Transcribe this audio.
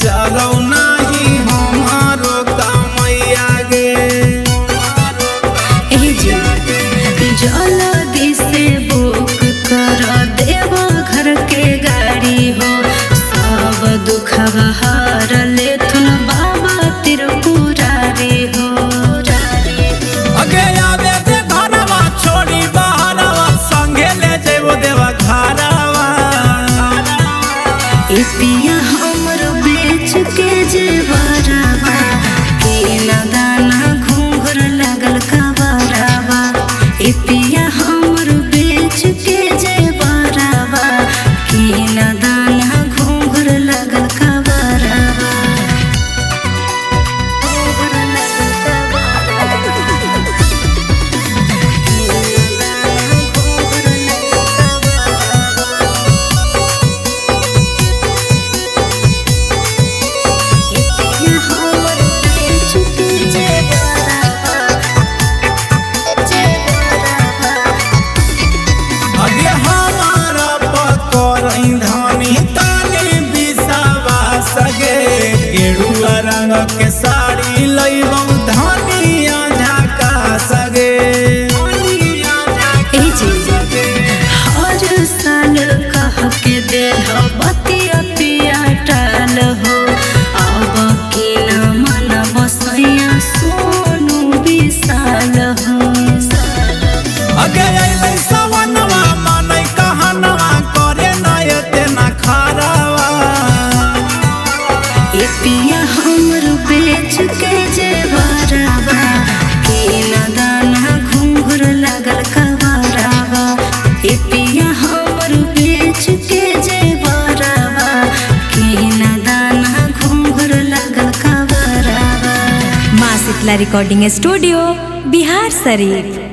चलो नहीं हमारो कमैया गे जल्दी से बुक कर देव घर के गाड़ी हो सब दुखवा हार ले थुन बाबा त्रिपुरारी हो अगे आवे दे घरवा छोड़ी बाहरवा संगे ले जेबो देवा घरवा ए पिया हमर बेच के जेवरवा के ना दाना घूंघर लगल कवरवा ए पिया हमर बेच के जेवरवा के ना दाना घूंघर लगल कवरवा घूंघर लगल रंग के साड़ी लइबौ धनिया झाका सगे हर साल कह के दे बतिया पिया टाल हो अब की न मन बसैया सोनू विशाल हो अगे अइलै सवनवा मानै कहनवा करे न एते न खरावा ए पिया हमर बेच के जेवरवा के न दाना घूंघर लगल कवरवा ए पिया हमर बेच के जेवरवा के न दाना घूंघर लगल कवरवा। माँ शीतला रिकॉर्डिंग स्टूडियो बिहार शरीफ।